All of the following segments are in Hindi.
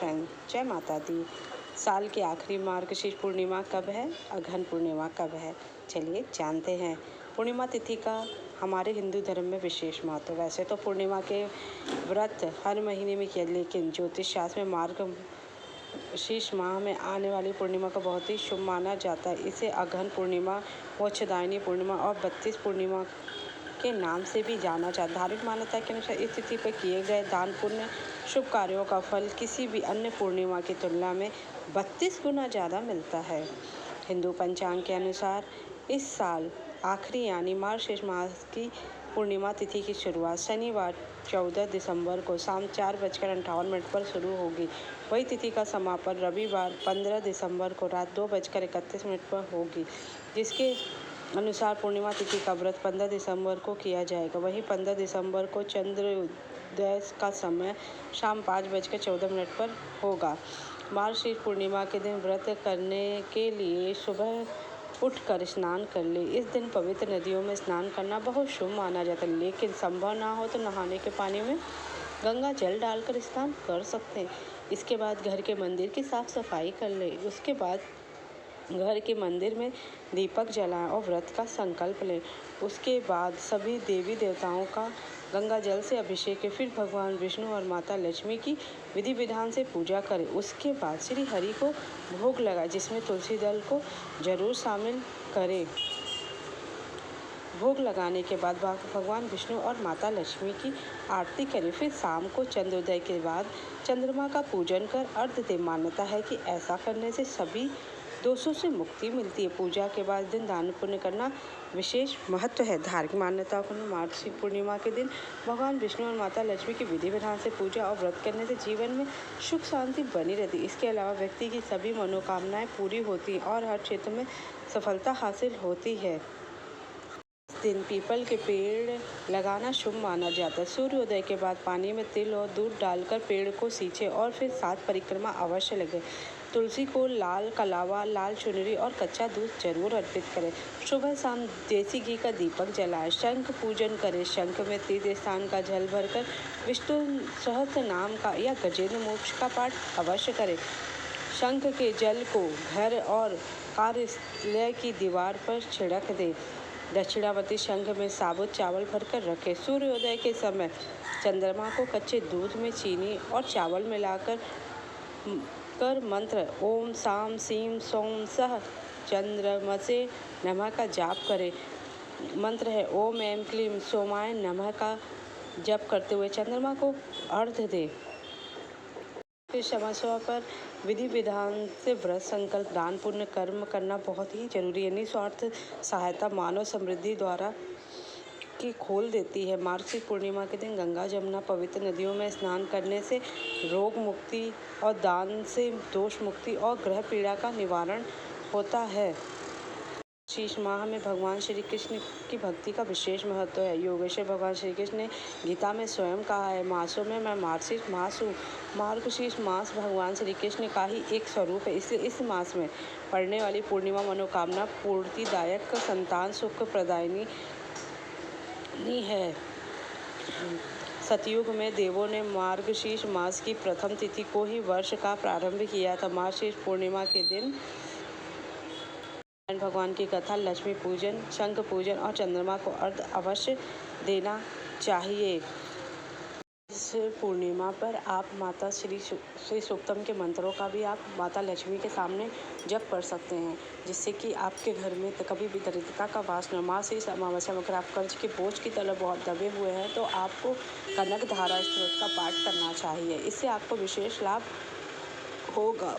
फ्रेंड, जय माता दी। साल की आखिरी मार्गशीर्ष पूर्णिमा कब है? अगहन पूर्णिमा कब है? चलिए जानते हैं। पूर्णिमा तिथि का हमारे हिंदू धर्म में विशेष महत्व। वैसे तो पूर्णिमा के व्रत हर महीने में किया, लेकिन ज्योतिष शास्त्र में मार्गशीर्ष माह में आने वाली पूर्णिमा को बहुत ही शुभ माना जाता है। इसे अगहन पूर्णिमा, मोक्षदायिनी पूर्णिमा और 32 पूर्णिमा के नाम से भी जाना जाता है। धार्मिक मान्यता के अनुसार इस तिथि पर किए गए दान पुण्य शुभ कार्यों का फल किसी भी अन्य पूर्णिमा की तुलना में 32 गुना ज़्यादा मिलता है। हिंदू पंचांग के अनुसार इस साल आखिरी यानी मार्गशीर्ष मास की पूर्णिमा तिथि की शुरुआत शनिवार 14 दिसंबर को शाम 4:58 पर शुरू होगी। वही तिथि का समापन रविवार 15 दिसंबर को रात 2:31 पर होगी, जिसके अनुसार पूर्णिमा तिथि का व्रत 15 दिसंबर को किया जाएगा। वहीं 15 दिसंबर को चंद्रोदय का समय शाम 5:14 पर होगा। मार्गशीर्ष पूर्णिमा के दिन व्रत करने के लिए सुबह उठकर स्नान कर ले। इस दिन पवित्र नदियों में स्नान करना बहुत शुभ माना जाता है, लेकिन संभव ना हो तो नहाने के पानी में गंगा जल डालकर स्नान कर सकते हैं। इसके बाद घर के मंदिर की साफ सफाई कर ले। उसके बाद घर के मंदिर में दीपक जलाएं और व्रत का संकल्प लें। उसके बाद सभी देवी देवताओं का गंगा जल से अभिषेक के फिर भगवान विष्णु और माता लक्ष्मी की विधि विधान से पूजा करें। उसके बाद श्री हरि को भोग लगाएं, जिसमें तुलसी दल को जरूर शामिल करें। भोग लगाने के बाद भगवान विष्णु और माता लक्ष्मी की आरती करें। फिर शाम को चंद्रोदय के बाद चंद्रमा का पूजन कर अर्घ्य दें। मान्यता है कि ऐसा करने से सभी दोषों से मुक्ति मिलती है। पूजा के बाद दिन दान पुण्य करना विशेष महत्व है। धार्मिक मान्यताओं के अनुसार मार्गशीर्ष पूर्णिमा के दिन भगवान विष्णु और माता लक्ष्मी की विधि विधान से पूजा और व्रत करने से जीवन में सुख शांति बनी रहती है। इसके अलावा व्यक्ति की सभी मनोकामनाएं पूरी होती हैं और हर क्षेत्र में सफलता हासिल होती है। इस दिन पीपल के पेड़ लगाना शुभ माना जाता है। सूर्योदय के बाद पानी में तिल और दूध डालकर पेड़ को सींचे और फिर 7 परिक्रमा अवश्य लगे। तुलसी को लाल कलावा, लाल चुनरी और कच्चा दूध जरूर अर्पित करें। सुबह शाम देसी घी का दीपक जलाएं। शंख पूजन करें। शंख में तीर्थ स्थान का जल भरकर विष्णु सहस्त्र नाम का या गजेंद्र मोक्ष का पाठ अवश्य करें। शंख के जल को घर और कार्यालय की दीवार पर छिड़क दें। दक्षिणावर्ती शंख में साबुत चावल भरकर रखें। सूर्योदय के समय चंद्रमा को कच्चे दूध में चीनी और चावल मिलाकर मंत्र ओम साम सीम सोम सह चंद्रमसे नमः का जाप करें। मंत्र है ओम ऐं क्लीं सोमाय नमः का जप करते हुए चंद्रमा को अर्घ्य दें। फिर समय पर विधि विधान से व्रत संकल्प दान पुण्य कर्म करना बहुत ही जरूरी है। निस्वार्थ सहायता मानव समृद्धि द्वारा की खोल देती है। मार्गशीर्ष पूर्णिमा के दिन गंगा जमुना पवित्र नदियों में स्नान करने से रोग मुक्ति और दान से दोष मुक्ति और ग्रह पीड़ा का निवारण होता है। शीर्ष माह में भगवान श्री कृष्ण की भक्ति का विशेष महत्व है। योगेश्वर भगवान श्री कृष्ण ने गीता में स्वयं कहा है, मासों में मैं मार्गशीर्ष मास हूँ। मार्गशीर्ष मास भगवान श्री कृष्ण का ही एक स्वरूप है। इसलिए इस मास में पड़ने वाली पूर्णिमा मनोकामना पूर्तिदायक, संतान सुख प्रदायिनी है। सतयुग में देवों ने मार्गशीर्ष मास की प्रथम तिथि को ही वर्ष का प्रारंभ किया था। मार्गशीर्ष पूर्णिमा के दिन भगवान की कथा, लक्ष्मी पूजन, शंख पूजन और चंद्रमा को अर्घ्य अवश्य देना चाहिए। इस पूर्णिमा पर आप माता श्री सूक्तम के मंत्रों का भी आप माता लक्ष्मी के सामने जप कर सकते हैं, जिससे कि आपके घर में कभी भी दरिद्रता का वास न। मार्गशीर्ष अमावस्या में अगर आप कर्ज के बोझ की तरह बहुत दबे हुए हैं तो आपको कनक धारा स्तोत्र का पाठ करना चाहिए। इससे आपको विशेष लाभ होगा।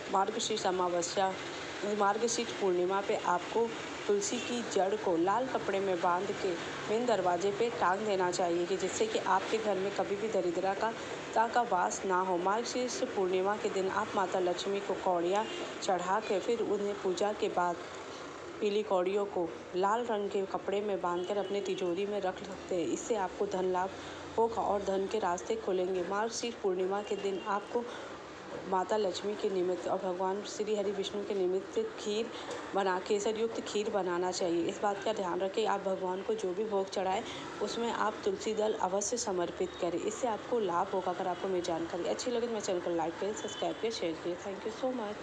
मार्गशीर्ष पूर्णिमा पे आपको तुलसी की जड़ को लाल कपड़े में बांध के मेन दरवाजे पे टांग देना चाहिए, कि जिससे कि आपके घर में कभी भी दरिद्रता का वास ना हो। मार्गशीर्ष पूर्णिमा के दिन आप माता लक्ष्मी को कौड़ियाँ चढ़ा के फिर उन्हें पूजा के बाद पीली कौड़ियों को लाल रंग के कपड़े में बांधकर अपने तिजोरी में रख सकते हैं। इससे आपको धन लाभ होगा और धन के रास्ते खुलेंगे। मार्गशीर्ष पूर्णिमा के दिन आपको माता लक्ष्मी के निमित्त और भगवान श्री हरि विष्णु के निमित्त खीर केसर युक्त खीर बनाना चाहिए। इस बात का ध्यान रखें, आप भगवान को जो भी भोग चढ़ाएं उसमें आप तुलसी दल अवश्य समर्पित करें। इससे आपको लाभ होगा। अगर आपको मेरी जानकारी अच्छी लगे तो मेरे चैनल को लाइक करें, सब्सक्राइब करें, शेयर करें। Thank you so much.